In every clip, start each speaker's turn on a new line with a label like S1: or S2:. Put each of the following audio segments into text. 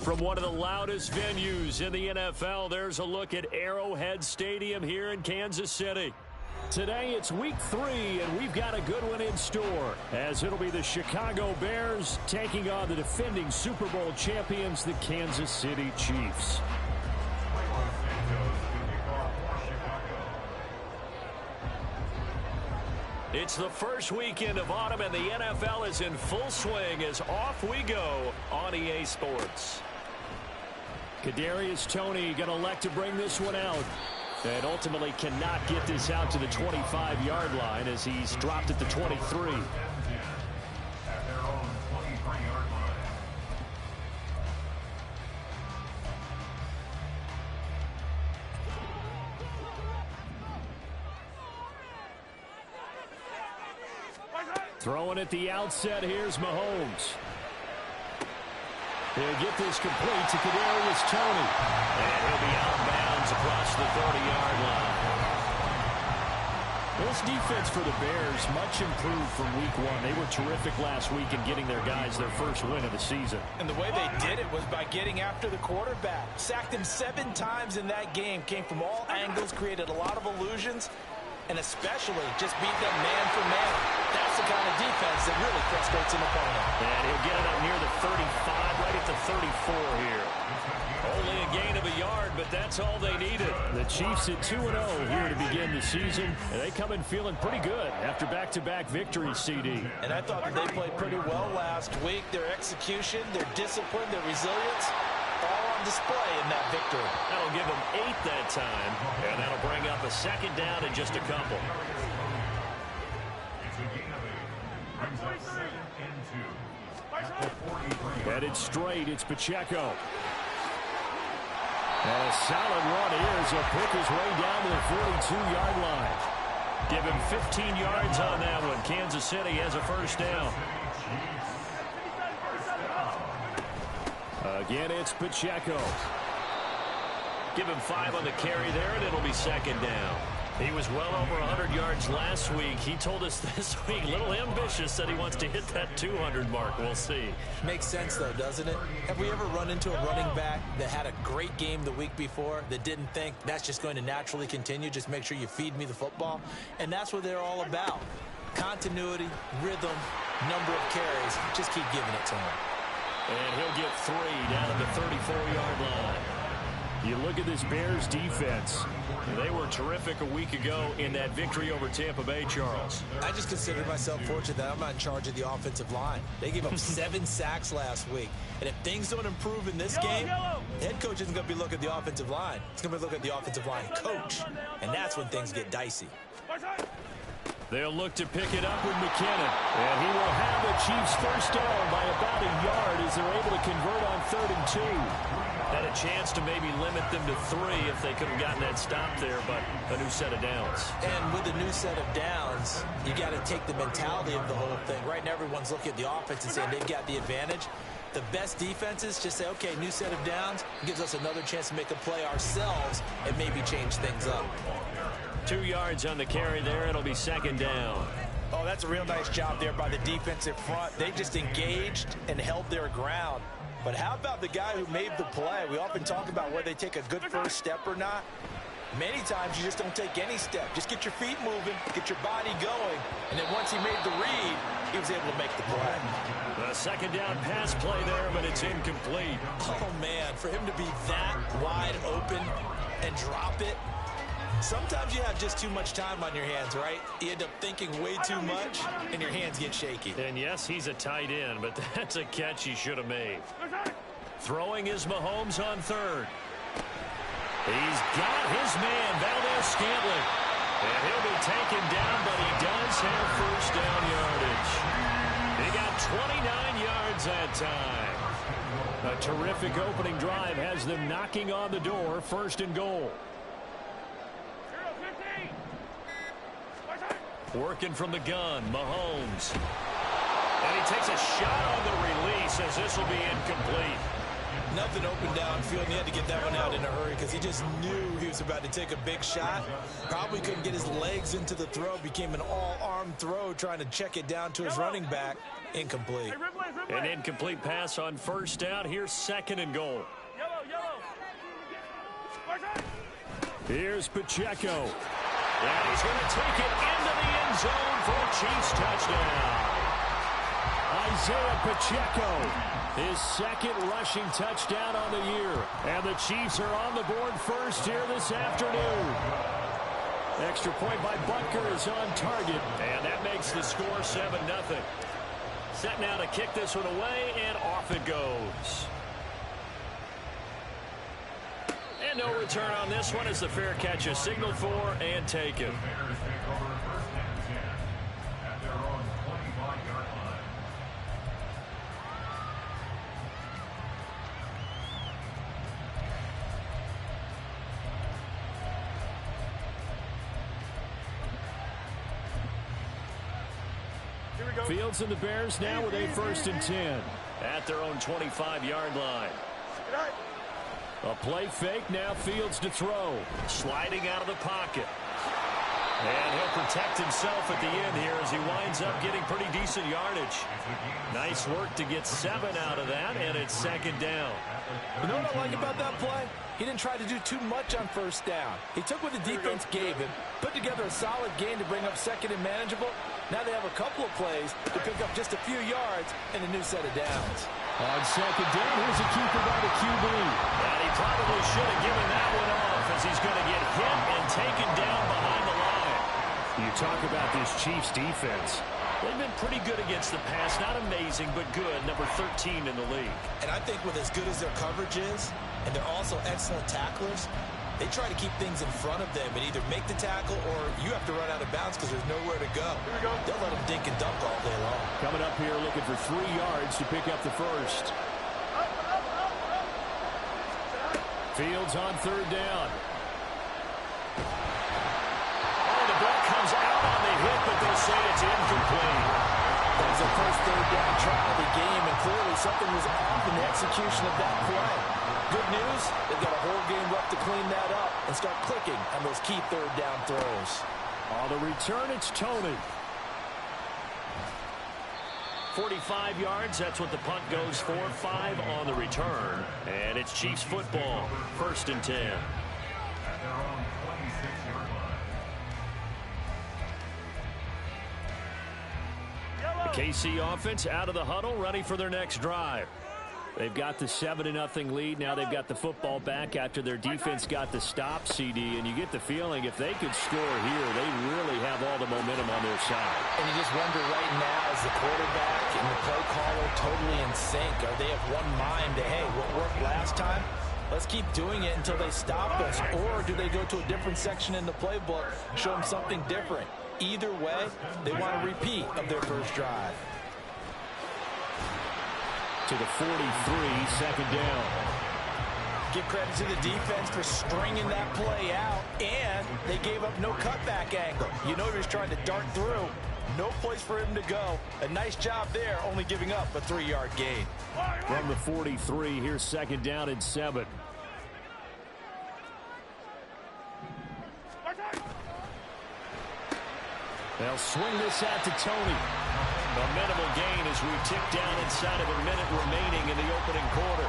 S1: From one of the loudest venues in the NFL, there's a look at Arrowhead Stadium here in Kansas City. Today it's week 3, and we've got a good one in store, as it'll be the Chicago Bears taking on the defending Super Bowl champions, the Kansas City Chiefs. It's the first weekend of autumn, and the NFL is in full swing as off we go on EA Sports. Kadarius Toney going to elect to bring this one out, and ultimately cannot get this out to the 25-yard line as he's dropped at the 23. Throwing at the outset, here's Mahomes. He'll get this complete to Kadarius Toney. And he'll be out of bounds across the 30-yard line. This defense for the Bears, much improved from week 1. They were terrific last week in getting their guys their first win of the season.
S2: And the way they did it was by getting after the quarterback. Sacked him 7 times in that game. Came from all angles, created a lot of illusions, and especially just beat them man for man. That's the kind of defense that really frustrates an opponent.
S1: And he'll get it up near the 35, right at the 34 here. Only a gain of a yard, but that's all they needed. The Chiefs at 2-0 here to begin the season, and they come in feeling pretty good after back-to-back victories, CD.
S2: And I thought that they played pretty well last week. Their execution, their discipline, their resilience, all on display in that victory.
S1: That'll give them 8 that time, and that'll bring up a second down in just a couple. Headed straight, it's Pacheco. And a solid run here as he'll pick his way down to the 42-yard line. Give him 15 yards on that one. Kansas City has a first down. Again, it's Pacheco. Give him 5 on the carry there, and it'll be second down. He was well over 100 yards last week. He told us this week, a little ambitious, that he wants to hit that 200 mark. We'll see.
S2: Makes sense, though, doesn't it? Have we ever run into a running back that had a great game the week before that didn't think that's just going to naturally continue? Just make sure you feed me the football. And that's what they're all about. Continuity, rhythm, number of carries. Just keep giving it to him.
S1: And he'll get 3 down at the 34-yard line. You look at this Bears defense. They were terrific a week ago in that victory over Tampa Bay, Charles.
S2: I just consider myself fortunate that I'm not in charge of the offensive line. They gave up 7 sacks last week. And if things don't improve in this game, the head coach isn't going to be looking at the offensive line. He's going to be looking at the offensive line coach. And that's when things get dicey.
S1: They'll look to pick it up with McKinnon. And he will have the Chiefs first down by about a yard as they're able to convert on 3rd and 2. Had a chance to maybe limit them to 3 if they could have gotten that stop there, but a new set of downs.
S2: And with a new set of downs, you got to take the mentality of the whole thing. Right now, everyone's looking at the offense and saying they've got the advantage. The best defenses just say, okay, new set of downs, gives us another chance to make a play ourselves and maybe change things up.
S1: 2 yards on the carry there. It'll be second down.
S2: Oh, that's a real nice job there by the defensive front. They just engaged and held their ground. But how about the guy who made the play? We often talk about whether they take a good first step or not. Many times you just don't take any step. Just get your feet moving, get your body going. And then once he made the read, he was able to make the play.
S1: The second down pass play there, but it's incomplete.
S2: Oh, man, for him to be that wide open and drop it. Sometimes you have just too much time on your hands, right? You end up thinking way too much, and your hands get shaky.
S1: And yes, he's a tight end, but that's a catch he should have made. Throwing is Mahomes on 3rd. He's got his man, Valdes-Scantling. And he'll be taken down, but he does have first down yardage. He got 29 yards that time. A terrific opening drive has them knocking on the door, 1st and goal. Working from the gun, Mahomes. And he takes a shot on the release as this will be incomplete.
S2: Nothing open downfield, and he had to get that one out in a hurry because he just knew he was about to take a big shot. Probably couldn't get his legs into the throw. Became an all-arm throw trying to check it down to his running back. Incomplete.
S1: An incomplete pass on first down. Here's second and goal. Here's Pacheco. And he's going to take it into the end zone for a Chiefs touchdown. Isaiah Pacheco, his second rushing touchdown on the year. And the Chiefs are on the board first here this afternoon. Extra point by Butker is on target. And that makes the score 7-0. Set now to kick this one away, and off it goes. And no return on this one as the fair catch is signaled for and taken. Fields and the Bears now with a 1st and 10 at their own 25-yard line. A play fake, now Fields to throw. Sliding out of the pocket. And he'll protect himself at the end here as he winds up getting pretty decent yardage. Nice work to get 7 out of that, and it's 2nd down.
S2: You know what I like about that play? He didn't try to do too much on first down. He took what the defense gave him, put together a solid gain to bring up 2nd and manageable. Now they have a couple of plays to pick up just a few yards and a new set of downs.
S1: On 2nd down, here's a keeper by the QB. And he probably should have given that one off as he's going to get hit and taken down behind the line. You talk about this Chiefs defense. They've been pretty good against the pass. Not amazing, but good. Number 13 in the league.
S2: And I think with as good as their coverage is, and they're also excellent tacklers, they try to keep things in front of them and either make the tackle or you have to run out of bounds because there's nowhere to go. They'll let them dink and dunk all day long.
S1: Coming up here looking for 3 yards to pick up the first. Fields on 3rd down. Oh, the ball comes out on the hit, but they say it's incomplete.
S2: That was the first 3rd down try of the game, and clearly something was off in the execution of that play. Good news, they've got a whole game left to clean that up and start clicking on those key 3rd down throws.
S1: On the return, it's Tony. 45 yards, that's what the punt goes for. 5 on the return. And it's Chiefs football, 1st and 10. The KC offense out of the huddle, ready for their next drive. They've got the 7-0 lead. Now they've got the football back after their defense got the stop, CD. And you get the feeling if they could score here, they really have all the momentum on their side.
S2: And you just wonder right now, is the quarterback and the play caller totally in sync? Are they of one mind that, hey, what worked last time? Let's keep doing it until they stop us. Or do they go to a different section in the playbook, show them something different? Either way, they want a repeat of their first drive.
S1: To the 43, 2nd down.
S2: Give credit to the defense for stringing that play out, and they gave up no cutback angle. You know he was trying to dart through. No place for him to go. A nice job there, only giving up a 3-yard gain.
S1: From the 43, here's 2nd down and 7. They'll swing this out to Tony. A minimal gain as we tick down inside of a minute remaining in the opening quarter.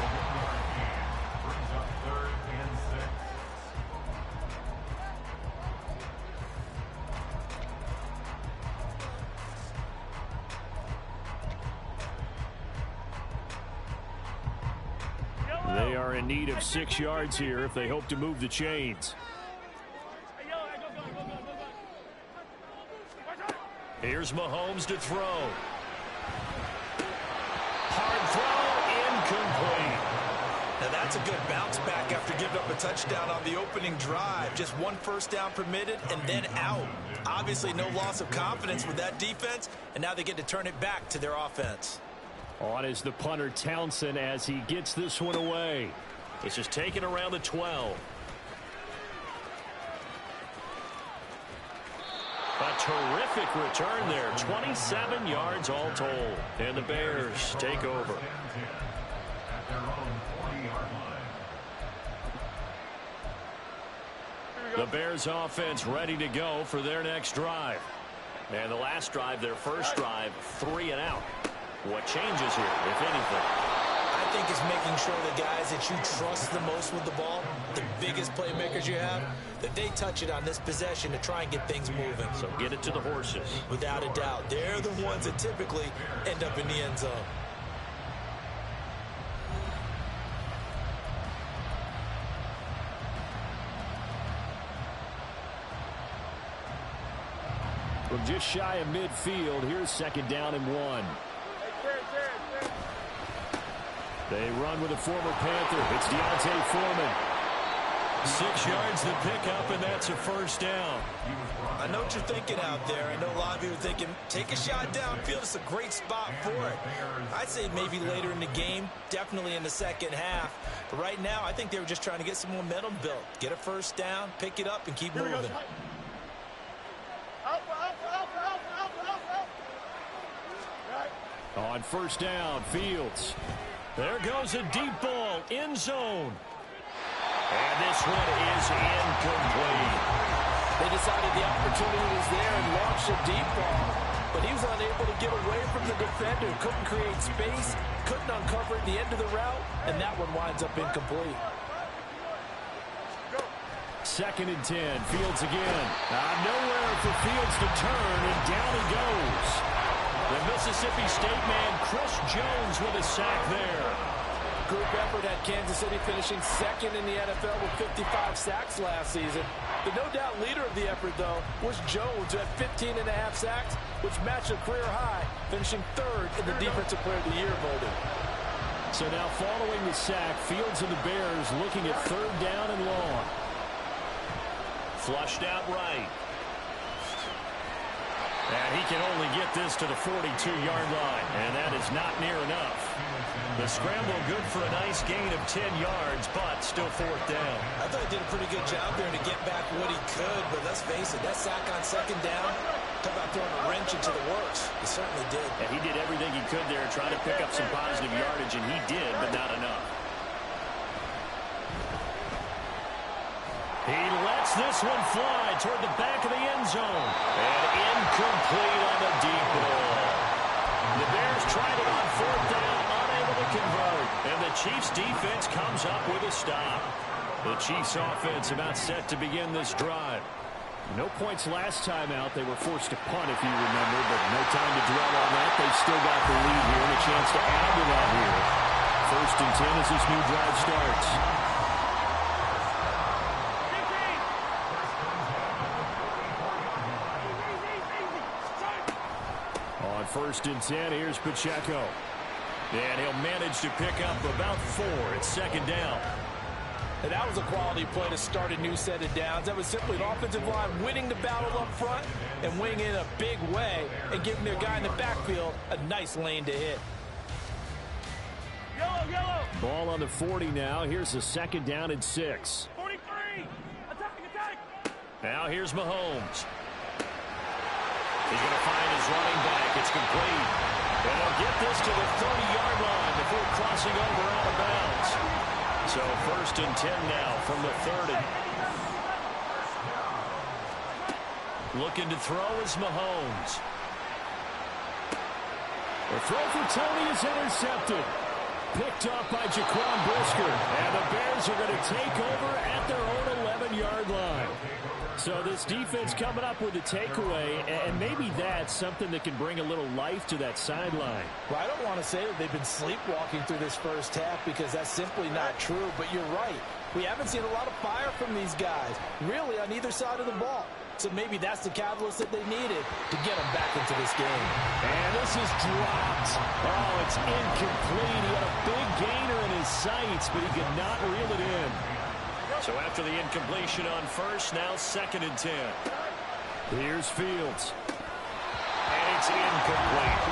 S1: They are in need of 6 yards here if they hope to move the chains. Here's Mahomes to throw. Hard throw, incomplete.
S2: Now that's a good bounce back after giving up a touchdown on the opening drive. Just 1 first down permitted and then out. Obviously no loss of confidence with that defense, and now they get to turn it back to their offense.
S1: On is the punter Townsend as he gets this one away. This is taken around the 12. A terrific return there. 27 yards all told. And the Bears take over. The Bears offense ready to go for their next drive. And the last drive, their first drive, 3 and out. What changes here, if anything?
S2: I think it's making sure the guys that you trust the most with the ball, the biggest playmakers you have, that they touch it on this possession to try and get things moving.
S1: So get it to the horses.
S2: Without a doubt. They're the ones that typically end up in the end zone.
S1: From just shy of midfield, here's second down and 1. They run with a former Panther. It's D'Onta Foreman. 6 yards to pick up, and that's a first down.
S2: I know what you're thinking out there. I know a lot of you are thinking, take a shot downfield. It's a great spot for it. I'd say maybe later in the game, definitely in the second half. But right now, I think they were just trying to get some momentum built. Get a first down, pick it up, and keep moving.
S1: On first down, Fields. There goes a deep ball, end zone. And this one is incomplete.
S2: They decided the opportunity was there and launched a deep ball, but he was unable to get away from the defender. Couldn't create space, couldn't uncover at the end of the route, and that one winds up incomplete.
S1: Second and 10, Fields again. Nowhere for Fields to turn, and down he goes. The Mississippi State man, Chris Jones, with a sack there.
S2: Group effort had Kansas City finishing second in the NFL with 55 sacks last season. The no-doubt leader of the effort, though, was Jones, who had 15.5 sacks, which matched a career high, finishing third in the Defensive Player of the Year voting.
S1: So now following the sack, Fields and the Bears looking at third down and long. Flushed out right. And he can only get this to the 42-yard line, and that is not near enough. The scramble good for a nice gain of 10 yards, but still fourth down.
S2: I thought he did a pretty good job there to get back what he could, but let's face it, that sack on second down, talk about throwing a wrench into the works. He certainly did.
S1: And he did everything he could there, trying to pick up some positive yardage, and he did, but not enough. He lets this one fly toward the back of the end zone. And incomplete on the deep ball. The Bears tried it on fourth down, unable to convert. And the Chiefs' defense comes up with a stop. The Chiefs' offense about set to begin this drive. No points last time out. They were forced to punt, if you remember, but no time to dwell on that. They've still got the lead here and a chance to add to that here. First and 10 as this new drive starts. On first and 10, here's Pacheco. And he'll manage to pick up about 4 at second down.
S2: And that was a quality play to start a new set of downs. That was simply an offensive line winning the battle up front and winning in a big way and giving their guy in the backfield a nice lane to hit.
S3: Yellow.
S1: Ball on the 40 now. Here's a second down and 6.
S3: 43. Attack.
S1: Now here's Mahomes. He's going to find his running back. It's complete. And he'll get this to the 30-yard line before crossing over out of bounds. So first and 10 now from the 30. Looking to throw is Mahomes. The throw for Tony is intercepted. Picked off by Jaquan Brisker. And the Bears are going to take over at their own 11-yard line. So this defense coming up with a takeaway, and maybe that's something that can bring a little life to that sideline.
S2: Well, I don't want to say that they've been sleepwalking through this first half because that's simply not true, but you're right. We haven't seen a lot of fire from these guys, really on either side of the ball. So maybe that's the catalyst that they needed to get them back into this game.
S1: And this is dropped. Oh, it's incomplete. He had a big gainer in his sights, but he could not reel it in. So after the incompletion on first, now second and 10. Here's Fields. And it's incomplete.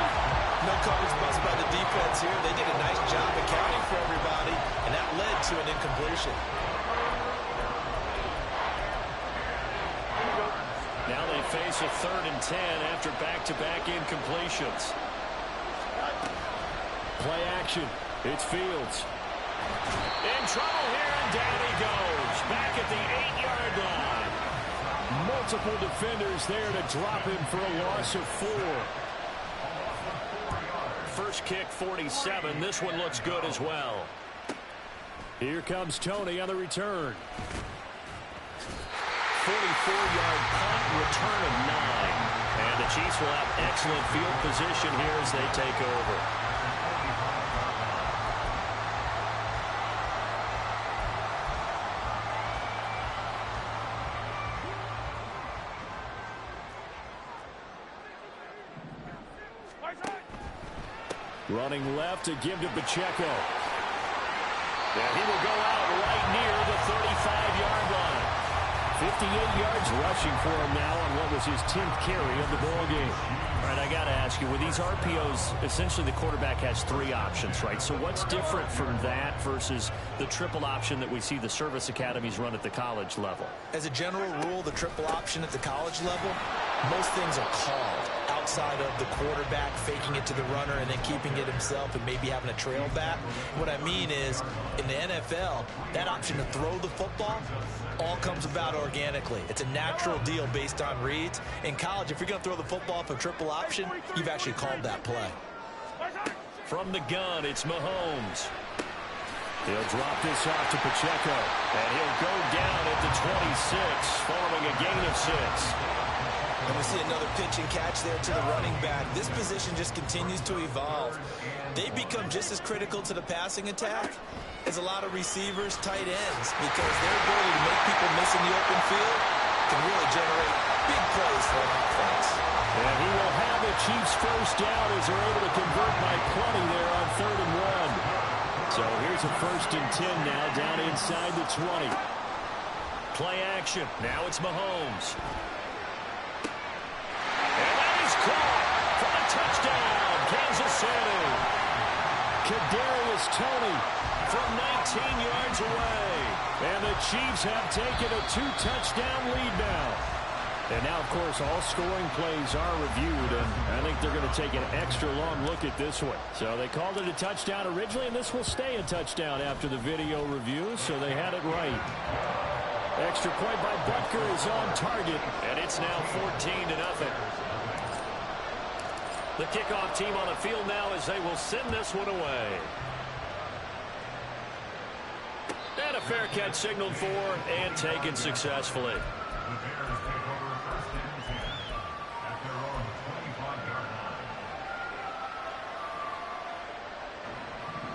S2: No coverage bust by the defense here. They did a nice job accounting for everybody, and that led to an incompletion.
S1: Now they face a third and 10 after back-to-back incompletions. Play action. It's Fields. In trouble here, and down he goes. Back at the 8-yard line. Multiple defenders there to drop him for a loss of 4. first kick 47. This one looks good as well. Here comes Tony on the return. 44-yard punt, return of 9. And the Chiefs will have excellent field position here as they take over. Running left to give to Pacheco. And he will go out right near the 35-yard line. 58 yards rushing for him now on what was his 10th carry of the ball game. All right, I got to ask you, with these RPOs, essentially the quarterback has 3 options, right? So what's different from that versus the triple option that we see the service academies run at the college level?
S2: As a general rule, the triple option at the college level, most things are called outside of the quarterback faking it to the runner and then keeping it himself and maybe having a trail back. What I mean is, in the NFL, that option to throw the football all comes about organically. It's a natural deal based on reads. In college, if you're going to throw the football off a triple option, you've actually called that play.
S1: From the gun, it's Mahomes. He'll drop this off to Pacheco, and he'll go down at the 26, following a gain of 6.
S2: And we see another pitch and catch there to the running back. This position just continues to evolve. They become just as critical to the passing attack as a lot of receivers, tight ends, because their ability to make people miss in the open field can really generate big plays for an offense.
S1: And he will have the Chiefs first down as they're able to convert by 20 there on 3rd and 1. So here's a 1st and 10 now down inside the 20. Play action. Now it's Mahomes. And that is caught for a touchdown, Kansas City. Kadarius Toney from 19 yards away. And the Chiefs have taken a 2-touchdown lead now. And now, of course, all scoring plays are reviewed, and I think they're going to take an extra long look at this one. So they called it a touchdown originally, and this will stay a touchdown after the video review, so they had it right. Extra point by Butker is on target, and it's now 14-0. The kickoff team on the field now as they will send this one away. And a fair catch signaled for and taken successfully.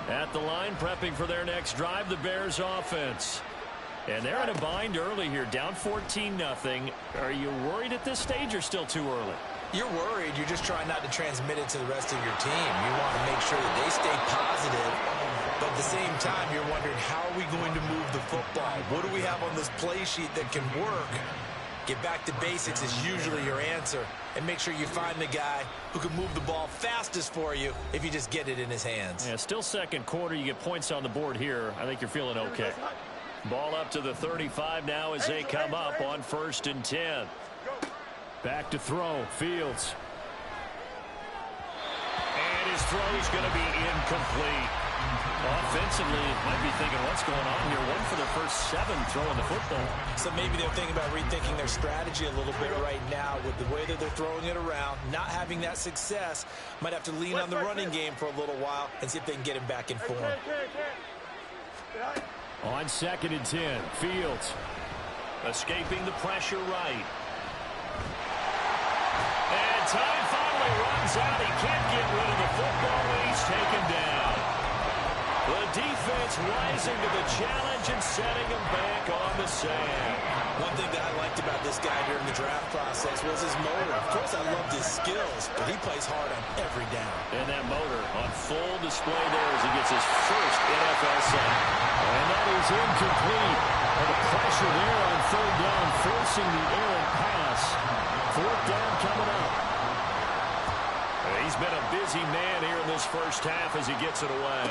S1: At the line, prepping for their next drive, the Bears offense. And they're in a bind early here, down 14-0. Are you worried at this stage or still too early?
S2: You're worried. You're just trying not to transmit it to the rest of your team. You want to make sure that they stay positive. But at the same time, you're wondering, how are we going to move the football? What do we have on this play sheet that can work? Get back to basics is usually your answer. And make sure you find the guy who can move the ball fastest for you if you just get it in his hands.
S1: Yeah, still second quarter. You get points on the board here. I think you're feeling okay. Ball up to the 35 now as they come up on 1st and 10. Back to throw. Fields. And his throw is going to be incomplete. Offensively, might be thinking, what's going on here? 1 for their first 7 throwing the football.
S2: So maybe they're thinking about rethinking their strategy a little bit right now with the way that they're throwing it around, not having that success. Might have to lean on the running game for a little while and see if they can get him back in form.
S1: On 2nd and 10, Fields. Escaping the pressure right. And time finally runs out. He can't get rid of the football, and he's taken down. The defense rising to the challenge and setting him back on the sand.
S2: One thing that I liked about this guy during the draft process was his motor. Of course, I loved his skills, but he plays hard on every down.
S1: And that motor on full display there as he gets his first NFL sack. And that is incomplete. And the pressure there on 3rd down, forcing the errant pass. 4th down coming up. He's been a busy man here in this first half as he gets it away.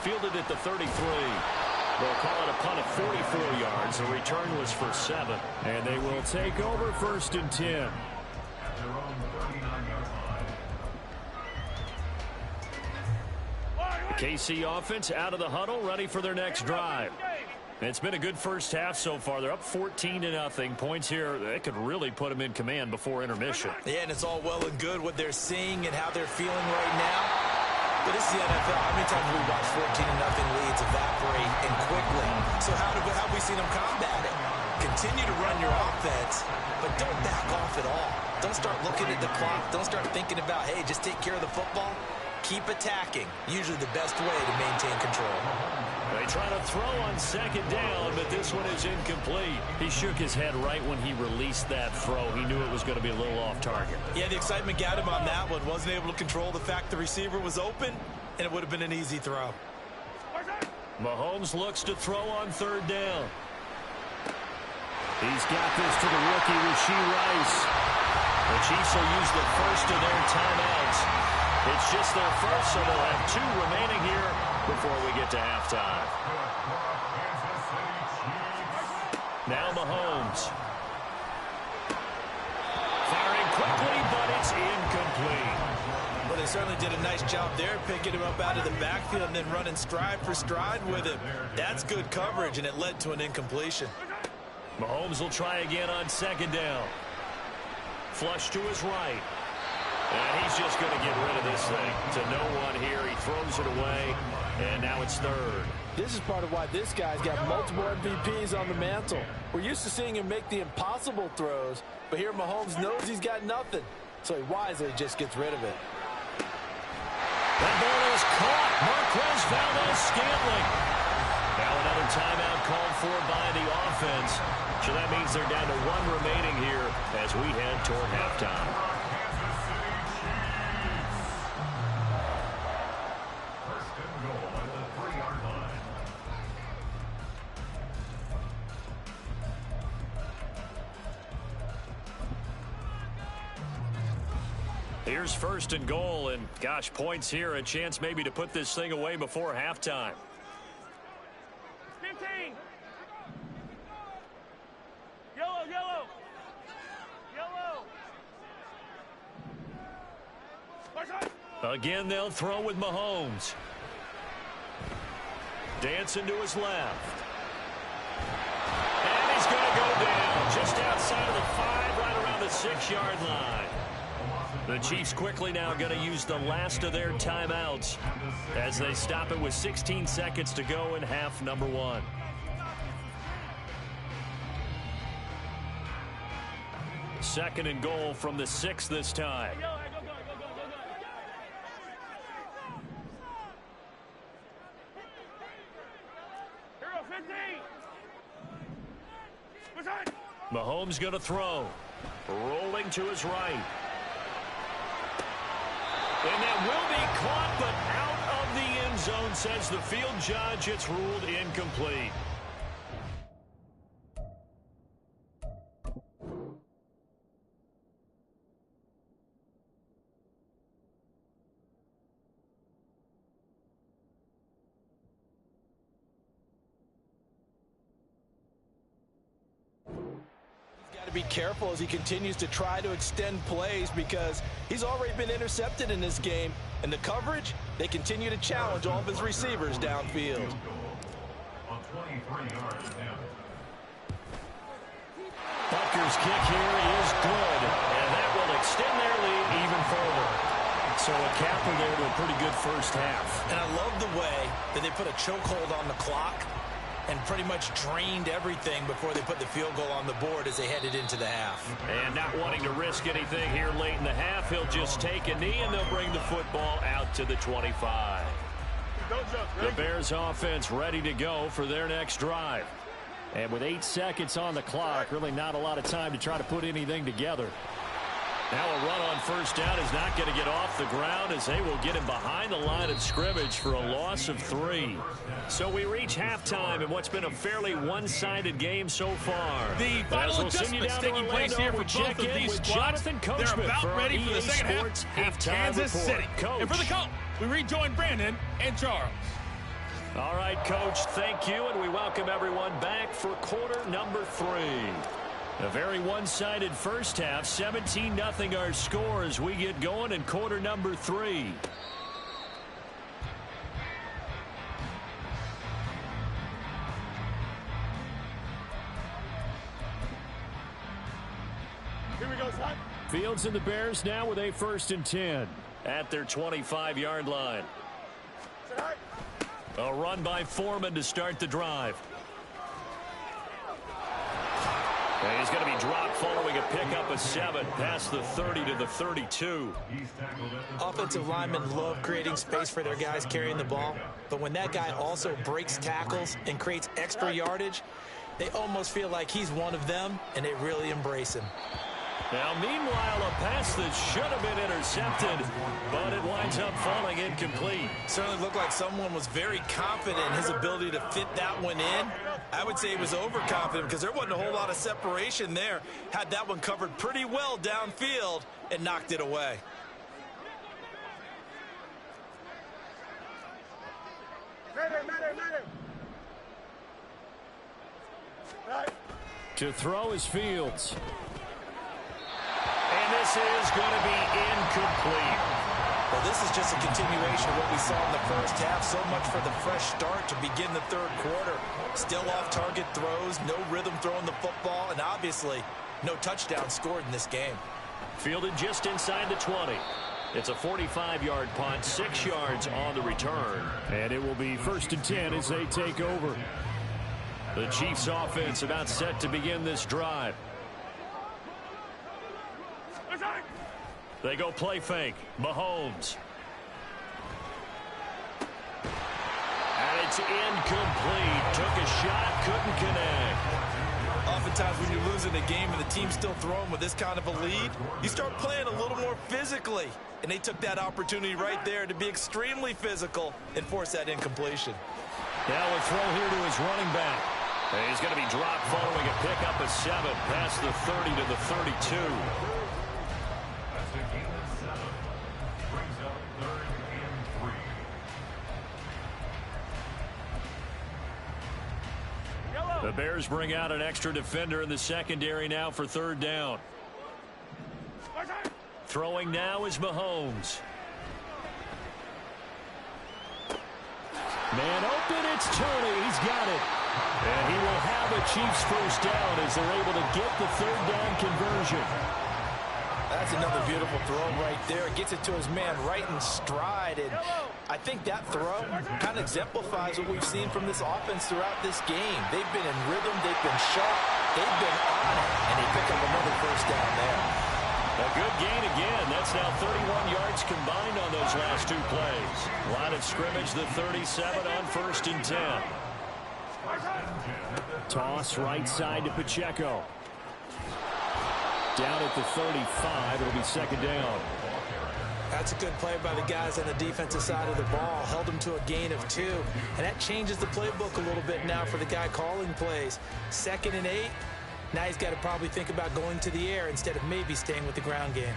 S1: Fielded at the 33. They'll call it a punt of 44 yards. The return was for 7. And they will take over 1st and 10. The KC offense out of the huddle, ready for their next drive. It's been a good first half so far. They're up 14-0. Points here, that could really put them in command before intermission.
S2: Yeah, and it's all well and good what they're seeing and how they're feeling right now. But this is the NFL. How many times have we watched 14-0 leads evaporate and quickly? So how have we seen them combat it? Continue to run your offense, but don't back off at all. Don't start looking at the clock. Don't start thinking about, hey, just take care of the football. Keep attacking. Usually the best way to maintain control.
S1: They try to throw on second down, but this one is incomplete. He shook his head right when he released that throw. He knew it was going to be a little off target.
S2: Yeah, the excitement got him on that one. Wasn't able to control the fact the receiver was open, and it would have been an easy throw.
S1: Mahomes looks to throw on third down. He's got this to the rookie, Rashee Rice. The Chiefs will use the first of their timeouts. It's just their first, so they'll have 2 remaining here before we get to halftime. Now Mahomes. Firing quickly, but it's incomplete.
S2: Well, they certainly did a nice job there, picking him up out of the backfield and then running stride for stride with him. That's good coverage, and it led to an incompletion.
S1: Mahomes will try again on second down. Flush to his right. And he's just going to get rid of this thing to no one here. He throws it away, and now it's third.
S4: This is part of why this guy's got multiple MVPs on the mantle. We're used to seeing him make the impossible throws, but here Mahomes knows he's got nothing, so he wisely just gets rid of it.
S1: That ball is caught. Marquez Valdes-Scantling. Now another timeout called for by the offense. So that means they're down to 1 remaining here as we head toward halftime. Here's first and goal, and gosh, points here, a chance maybe to put this thing away before halftime.
S3: 15. Yellow, yellow. Yellow.
S1: Again, they'll throw with Mahomes. Dancing to his left. And he's going to go down just outside of the 5, right around the 6-yard line. The Chiefs quickly now going to use the last of their timeouts as they stop it with 16 seconds to go in half number 1. Second and goal from the 6 this time. Mahomes going to throw. Rolling to his right. And that will be caught, but out of the end zone, says the field judge. It's ruled incomplete.
S2: Be careful as he continues to try to extend plays because he's already been intercepted in this game, and the coverage, they continue to challenge all of his receivers downfield.
S1: Bucker's kick here is good, and that will extend their lead even further. So a capper there to a pretty good first half.
S2: And I love the way that they put a chokehold on the clock and pretty much drained everything before they put the field goal on the board as they headed into the half.
S1: And not wanting to risk anything here late in the half, he'll just take a knee, and they'll bring the football out to the 25. The Bears offense ready to go for their next drive. And with 8 seconds on the clock, really not a lot of time to try to put anything together. Now a run on first down is not going to get off the ground as they will get him behind the line of scrimmage for a loss of 3. So we reach halftime in what's been a fairly one-sided game so far.
S5: The final adjustments taking place here for both of these squads. They're about ready for the second half in Kansas City. And for the Colts, we rejoin Brandon and Charles.
S1: All right, Coach, thank you, and we welcome everyone back for quarter number 3. A very one-sided first half, 17-0 our score as we get going in quarter number 3.
S3: Here we go, son.
S1: Fields and the Bears now with a 1st and 10 at their 25-yard line. A run by Foreman to start the drive. And he's going to be dropped following a pickup of 7 past the 30 to the 32.
S2: Offensive linemen love creating space for their guys carrying the ball, but when that guy also breaks tackles and creates extra yardage, they almost feel like he's one of them, and they really embrace him.
S1: Now, meanwhile, a pass that should have been intercepted, but it winds up falling incomplete.
S2: Certainly looked like someone was very confident in his ability to fit that one in. I would say he was overconfident because there wasn't a whole lot of separation there. Had that one covered pretty well downfield and knocked it away.
S1: To throw is Fields. And this is going to be incomplete.
S2: Well, this is just a continuation of what we saw in the first half. So much for the fresh start to begin the third quarter. Still off-target throws, no rhythm throwing the football, and obviously no touchdown scored in this game.
S1: Fielded just inside the 20. It's a 45-yard punt, 6 yards on the return. And it will be 1st and 10 as they take over. The Chiefs offense about set to begin this drive. They go play fake. Mahomes. And it's incomplete. Took a shot, couldn't connect.
S2: Oftentimes when you're losing a game and the team's still throwing with this kind of a lead, you start playing a little more physically. And they took that opportunity right there to be extremely physical and force that incompletion.
S1: Now a throw here to his running back. And he's going to be dropped following a pickup of 7 past the 30 to the 32. The Bears bring out an extra defender in the secondary now for 3rd down. Throwing now is Mahomes. Man open, it's Tony. He's got it. And he will have a Chiefs 1st down as they're able to get the 3rd down conversion.
S2: That's another beautiful throw right there. Gets it to his man right in stride. And I think that throw kind of exemplifies what we've seen from this offense throughout this game. They've been in rhythm. They've been sharp. They've been on it. And they pick up another 1st down there.
S1: A good gain again. That's now 31 yards combined on those last 2 plays. Line of scrimmage, the 37 on 1st and 10. Toss right side to Pacheco. Down at the 35, it'll be 2nd down.
S2: That's a good play by the guys on the defensive side of the ball. Held them to a gain of 2. And that changes the playbook a little bit now for the guy calling plays. 2nd and 8. Now he's got to probably think about going to the air instead of maybe staying with the ground game.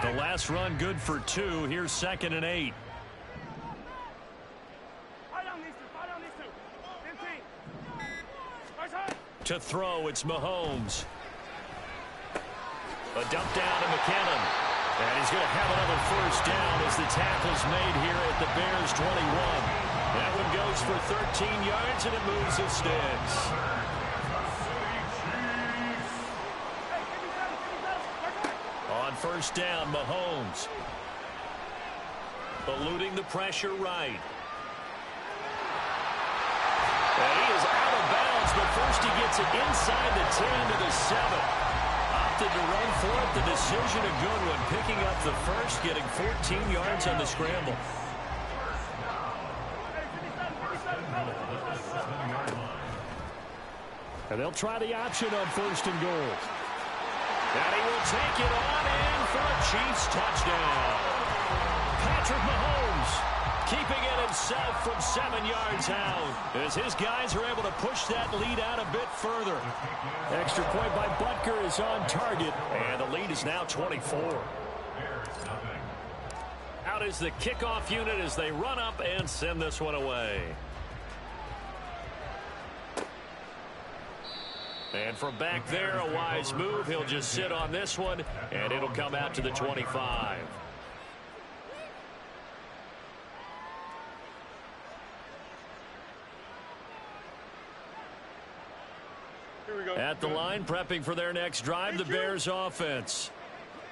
S1: The last run good for 2. Here's 2nd and 8. To throw, it's Mahomes. A dump down to McKinnon. And he's going to have another 1st down as the tackle's made here at the Bears 21. That one goes for 13 yards, and it moves the sticks. On 1st down, Mahomes. Eluding the pressure right. And he is out of bounds, but first he gets it inside the 10 to the 7. Opted to run for it. The decision a good one. Picking up the 1st, getting 14 yards on the scramble. And they'll try the option on 1st and goal. And he will take it on in for a Chiefs touchdown. Patrick Mahomes keeping it himself from 7 yards out as his guys are able to push that lead out a bit further. Extra point by Butker is on target, and the lead is now 24. Out is the kickoff unit as they run up and send this one away. And from back there, a wise move. He'll just sit on this one, and it'll come out to the 25. At the line, prepping for their next drive, the Bears offense.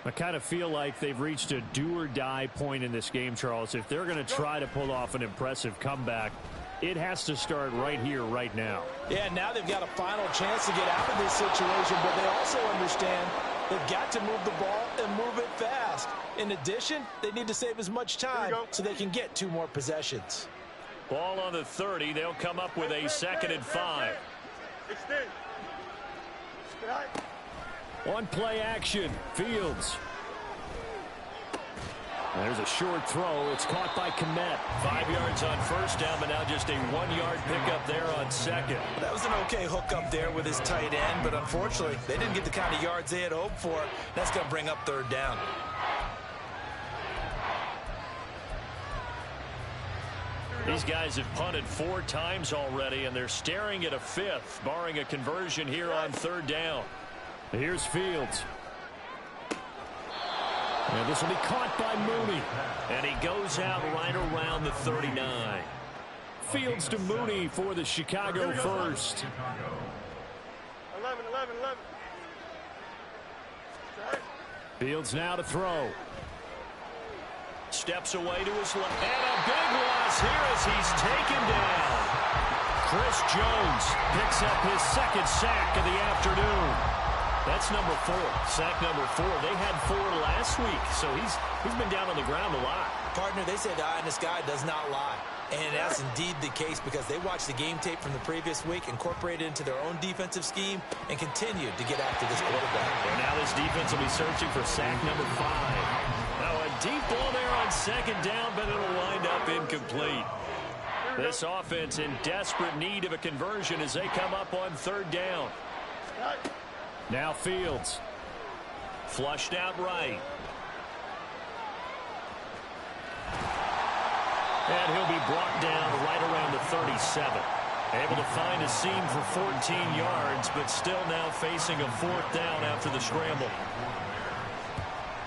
S1: I kind of feel like they've reached a do-or-die point in this game, Charles. If they're going to try to pull off an impressive comeback, it has to start right here, right now.
S2: Yeah, now they've got a final chance to get out of this situation, but they also understand they've got to move the ball and move it fast. In addition, they need to save as much time so they can get 2 more possessions.
S1: Ball on the 30. They'll come up with a 2nd and 5. One play action. Fields. There's a short throw. It's caught by Kmet. 5 yards on first down, but now just a 1-yard pickup there on second.
S2: That was an okay hook up there with his tight end, but unfortunately, they didn't get the kind of yards they had hoped for. That's going to bring up 3rd down.
S1: These guys have punted 4 times already, and they're staring at a 5th, barring a conversion here on 3rd down. Here's Fields. And this will be caught by Mooney. And he goes out right around the 39. Fields to Mooney for the Chicago first.
S3: 11.
S1: Fields now to throw. Steps away to his left. And a big loss here as he's taken down. Chris Jones picks up his 2nd sack of the afternoon. That's number 4. Sack number 4. They had 4 last week, so he's been down on the ground a lot.
S2: Partner, they say the eye in the sky does not lie. And that's indeed the case because they watched the game tape from the previous week, incorporated it into their own defensive scheme, and continued to get after this quarterback.
S1: And now this defense will be searching for sack number 5. Now a deep ball there on 2nd down, but it'll wind up incomplete. This offense in desperate need of a conversion as they come up on 3rd down. Now Fields. Flushed out right. And he'll be brought down right around the 37. Able to find a seam for 14 yards, but still now facing a 4th down after the scramble.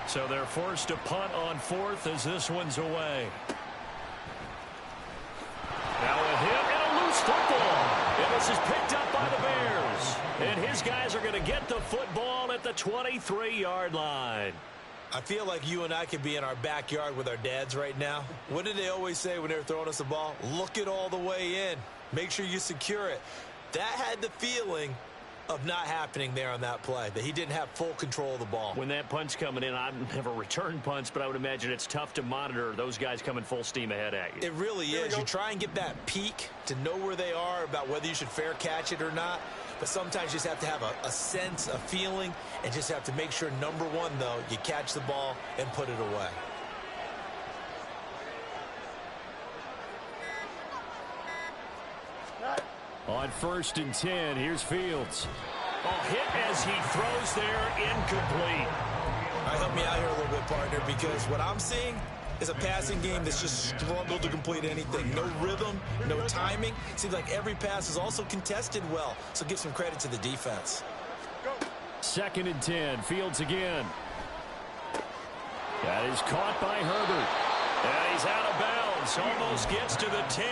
S1: So they're forced to punt on 4th as this one's away. Now a hit and a loose football. And this is picked up by the Bears. And his guys are going to get the football at the 23-yard line.
S2: I feel like you and I could be in our backyard with our dads right now. What did they always say when they were throwing us the ball? Look it all the way in. Make sure you secure it. That had the feeling of not happening there on that play, that he didn't have full control of the ball.
S1: When that punt's coming in, I've never returned punts, but I would imagine it's tough to monitor those guys coming full steam ahead at you.
S2: It really is. You try and get that peek to know where they are about whether you should fair catch it or not. But sometimes you just have to have a sense, a feeling, and just have to make sure, number 1, though, you catch the ball and put it away.
S1: On 1st and 10, here's Fields. A hit as he throws there, incomplete.
S2: All right, help me out here a little bit, partner, because what I'm seeing is a passing game that's just struggled to complete anything. No rhythm, no timing. Seems like every pass is also contested well, so give some credit to the defense.
S1: 2nd and 10, Fields again. That is caught by Herbert. And he's out of bounds, almost gets to the 10.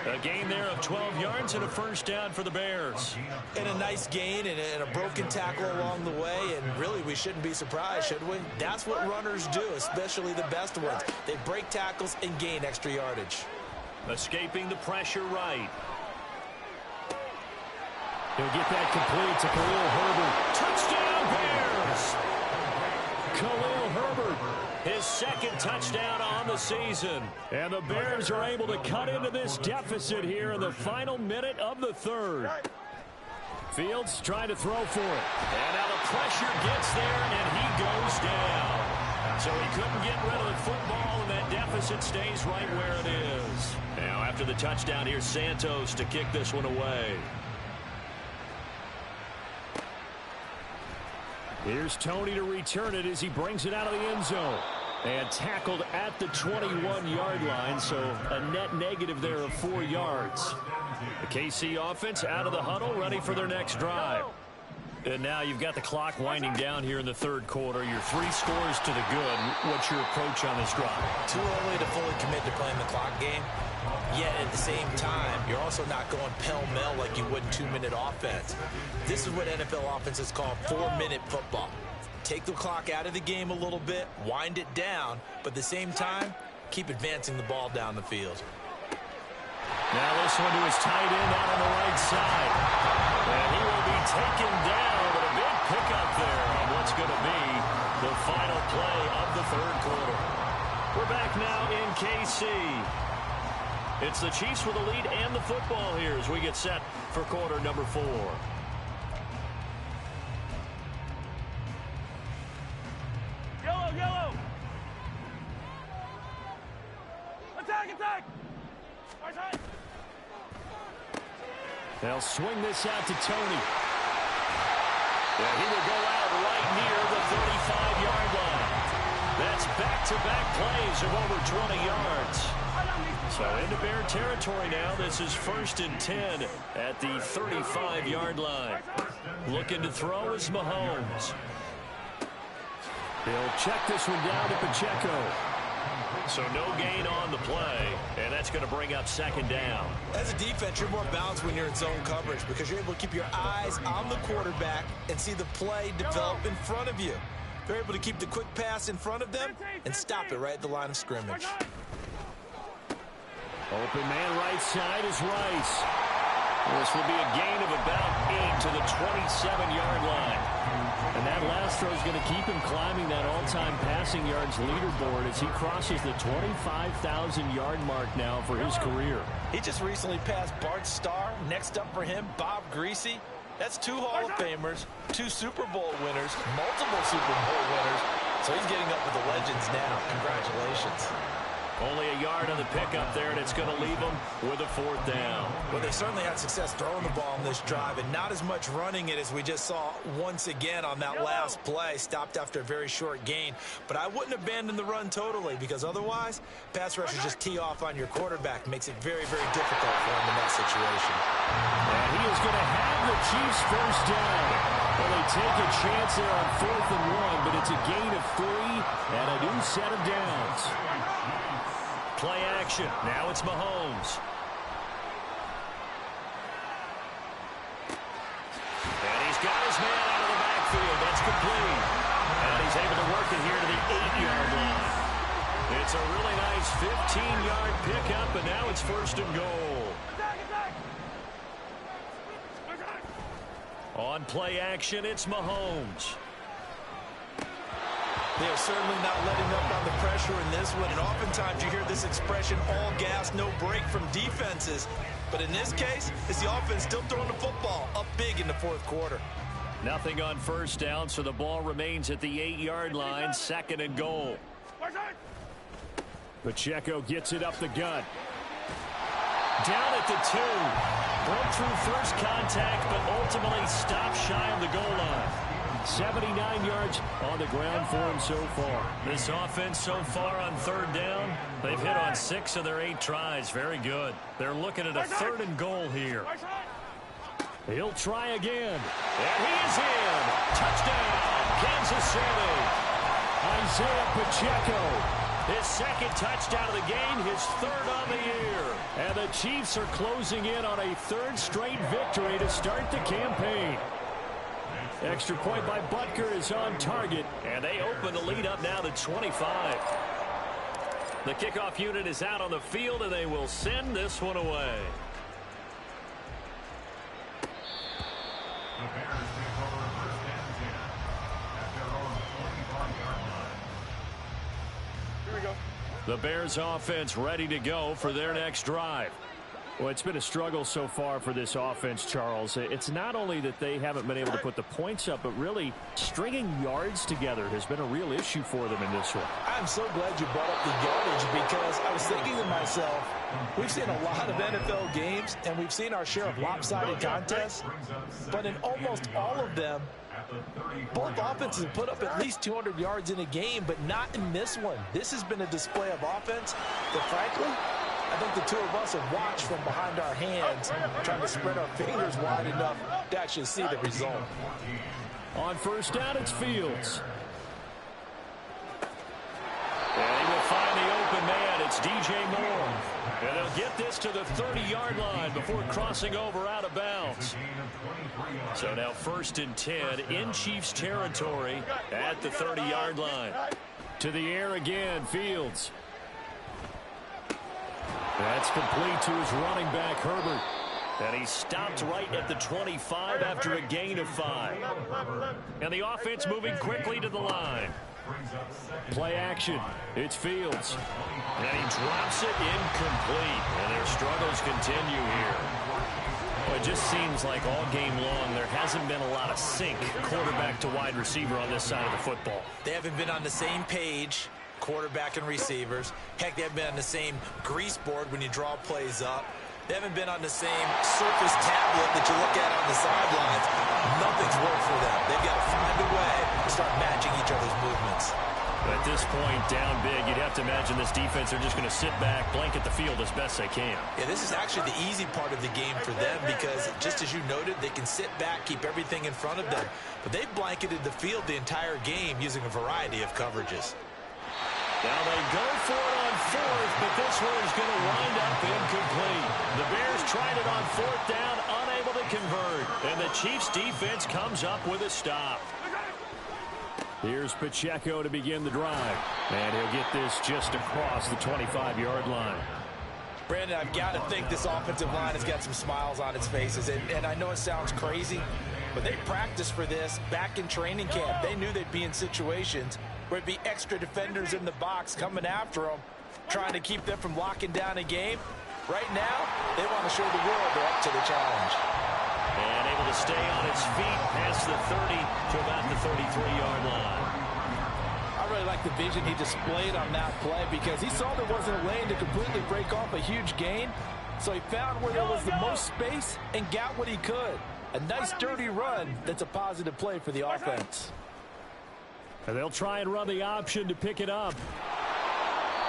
S1: A gain there of 12 yards and a 1st down for the Bears.
S2: And a nice gain and a broken tackle along the way, and really we shouldn't be surprised, should we? That's what runners do, especially the best ones. They break tackles and gain extra yardage.
S1: Escaping the pressure right. He'll get that complete to Khalil Herbert. Touchdown Bears! Khalil Herbert, his 2nd touchdown on the season. And the Bears are able to cut into this deficit here in the final minute of the 3rd. Fields trying to throw for it. And now the pressure gets there, and he goes down. So he couldn't get rid of the football, and that deficit stays right where it is. Now after the touchdown, here's Santos to kick this one away. Here's Tony to return it as he brings it out of the end zone. And tackled at the 21-yard line, so a net negative there of 4 yards. The KC offense out of the huddle, ready for their next drive. And now you've got the clock winding down here in the 3rd quarter. You're 3 scores to the good. What's your approach on this drive?
S2: Too early to fully commit to playing the clock game. Yet at the same time, you're also not going pell-mell like you would in 2-minute offense. This is what NFL offenses call 4-minute football. take the clock out of the game a little bit, wind it down, but at the same time, keep advancing the ball down the field.
S1: Now this one to his tight end out on the right side. And he will be taken down, but a big pickup there on what's going to be the final play of the third quarter. We're back now in KC. It's the Chiefs with the lead and the football here as we get set for quarter number 4.
S3: Yellow, yellow. Attack, attack. Right side.
S1: They'll swing this out to Tony. And he will go out right near the 35-yard line. That's back-to-back plays of over 20 yards. So into Bear territory now. This is 1st and 10 at the 35-yard line. Looking to throw is Mahomes. He'll check this one down to Pacheco. So no gain on the play, and that's going to bring up 2nd down.
S2: As a defense, you're more balanced when you're in zone coverage because you're able to keep your eyes on the quarterback and see the play develop in front of you. They're able to keep the quick pass in front of them and stop it right at the line of scrimmage.
S1: Open man right side is Rice. This will be a gain of about 8 to the 27-yard line. And that last throw is going to keep him climbing that all-time passing yards leaderboard as he crosses the 25,000-yard mark now for his career.
S2: He just recently passed Bart Starr. Next up for him, Bob Greasy. That's 2 Hall of Famers, 2 Super Bowl winners, multiple Super Bowl winners. So he's getting up with the legends now. Congratulations.
S1: Only a yard on the pickup there, and it's going to leave them with a 4th down.
S2: Well, they certainly had success throwing the ball on this drive, and not as much running it as we just saw once again on that last play. Stopped after a very short gain. But I wouldn't abandon the run totally, because otherwise, pass rushers just tee off on your quarterback. Makes it very, very difficult for him in that situation.
S1: And he is going to have the Chiefs 1st down. Well, they take a chance there on 4th and 1, but it's a gain of 3 and a new set of downs. Play action. Now it's Mahomes. And he's got his man out of the backfield. That's complete. And he's able to work it here to the 8-yard line. It's a really nice 15-yard pickup, and now it's 1st and goal. On play action, it's Mahomes.
S2: They're certainly not letting up on the pressure in this one, and oftentimes you hear this expression, all gas, no break from defenses. But in this case, it's the offense still throwing the football up big in the 4th quarter.
S1: Nothing on 1st down, so the ball remains at the 8-yard line, 2nd and goal. Pacheco gets it up the gut. Down at the 2. Broke through first contact, but ultimately stopped shy of the goal line. 79 yards on the ground for him so far. This offense so far on 3rd down, they've hit on 6 of their 8 tries. Very good. They're looking at a 3rd and goal here. He'll try again. And he is in. Touchdown, Kansas City. Isaiah Pacheco. His 2nd touchdown of the game, his 3rd on the year. And the Chiefs are closing in on a 3rd straight victory to start the campaign. Extra point by Butker is on target, and they open the lead up now to 25. The kickoff unit is out on the field, and they will send this one away.
S3: Here we go.
S1: The Bears offense ready to go for their next drive. Well, it's been a struggle so far for this offense, Charles. It's not only that they haven't been able to put the points up, but really stringing yards together has been a real issue for them in this one.
S2: I'm so glad you brought up the yardage because I was thinking to myself, we've seen a lot of NFL games and we've seen our share of lopsided contests, but in almost all of them, both offenses have put up at least 200 yards in a game, but not in this one. This has been a display of offense that, frankly, I think the 2 of us have watched from behind our hands, trying to spread our fingers wide enough to actually see the result.
S1: On 1st down, it's Fields. And he will find the open man. it's DJ Moore. And they'll get this to the 30-yard line before crossing over out of bounds. So now 1st and 10 in Chiefs territory at the 30-yard line. To the air again, Fields. That's complete to his running back, Herbert. And he stopped right at the 25 after a gain of 5. And the offense moving quickly to the line. Play action. It's Fields. And he drops it incomplete. And their struggles continue here. Well, it just seems like all game long there hasn't been a lot of sync quarterback to wide receiver on this side of the football.
S2: They haven't been on the same page, quarterback and receivers. Heck, they haven't been on the same grease board when you draw plays up. They haven't been on the same Surface tablet that you look at on the sidelines. Nothing's worked for them. They've got to find a way to start matching each other's movements.
S1: At this point, down big, you'd have to imagine this defense are just going to sit back, blanket the field as best they can.
S2: Yeah, this is actually the easy part of the game for them because, just as you noted, they can sit back, keep everything in front of them. But they've blanketed the field the entire game using a variety of coverages.
S1: Now they go for it on 4th, but this one is going to wind up incomplete. The Bears tried it on 4th down, unable to convert. And the Chiefs defense comes up with a stop. Here's Pacheco to begin the drive. And he'll get this just across the 25-yard line.
S2: Brandon, I've got to think this offensive line has got some smiles on its faces. And I know it sounds crazy, but they practiced for this back in training camp. They knew they'd be in situations where it'd be extra defenders in the box coming after them, trying to keep them from locking down a game. Right now, they want to show the world they're up to the challenge.
S1: And able to stay on its feet past the 30 to about the 33-yard line.
S4: I really like the vision he displayed on that play because he saw there wasn't a lane to completely break off a huge gain. So he found where there was the most space and got what he could. A nice, dirty run that's a positive play for the offense.
S1: And they'll try and run the option to pick it up.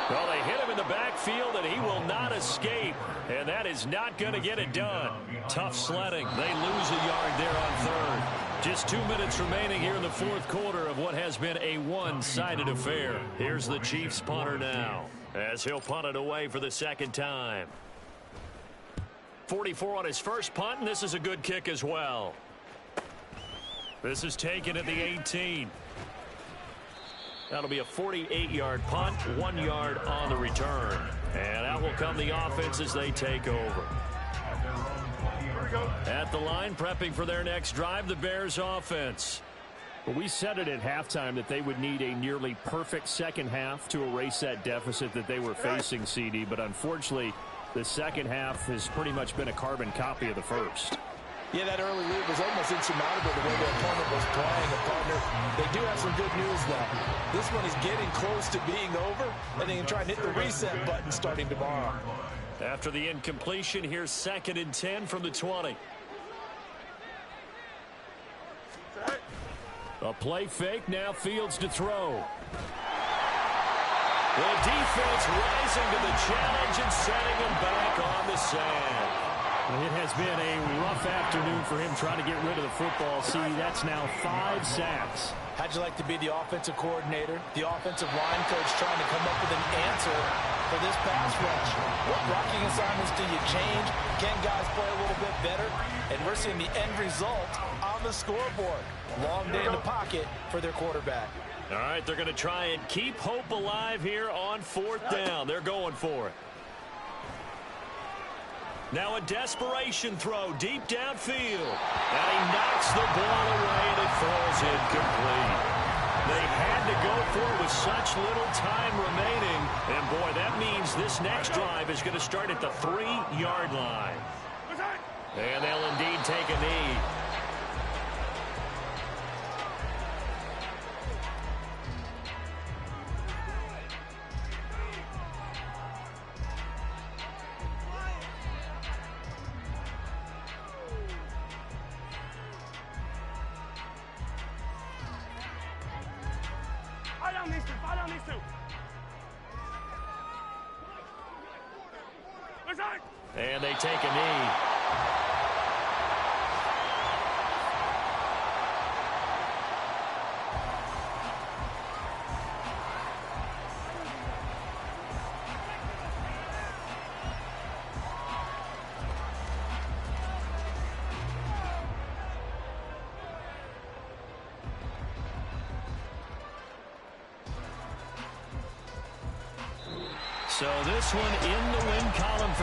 S1: Well, they hit him in the backfield, and he will not escape. And that is not going to get it done. Tough sledding. They lose a yard there on 3rd. Just 2 minutes remaining here in the 4th quarter of what has been a one-sided affair. Here's the Chiefs punter now, as he'll punt it away for the 2nd time. 44 on his first punt, and this is a good kick as well. This is taken at the 18. That'll be a 48-yard punt, 1 yard on the return. And out will come the offense as they take over. At the line, prepping for their next drive, the Bears offense. Well, we said it at halftime that they would need a nearly perfect second half to erase that deficit that they were facing, CD. But unfortunately, the second half has pretty much been a carbon copy of the first.
S2: Yeah, that early lead was almost insurmountable the way their opponent was playing. Partner, they do have some good news, though. This one is getting close to being over, and they can try and hit the reset button starting tomorrow.
S1: After the incompletion, here's 2nd and 10 from the 20. A play fake, now Fields to throw. The defense rising to the challenge and setting him back on the sand. It has been a rough afternoon for him trying to get rid of the football. See, that's now 5 sacks.
S2: How'd you like to be the offensive coordinator, the offensive line coach trying to come up with an answer for this pass rush? What blocking assignments do you change? Can guys play a little bit better? And we're seeing the end result on the scoreboard. Long day in the pocket for their quarterback.
S1: All right, they're going to try and keep hope alive here on 4th down. They're going for it. Now a desperation throw deep downfield. And he knocks the ball away and it falls incomplete. They had to go for it with such little time remaining. And boy, that means this next drive is going to start at the 3-yard line. And they'll indeed take a knee. And they take a knee. So this one in the win column.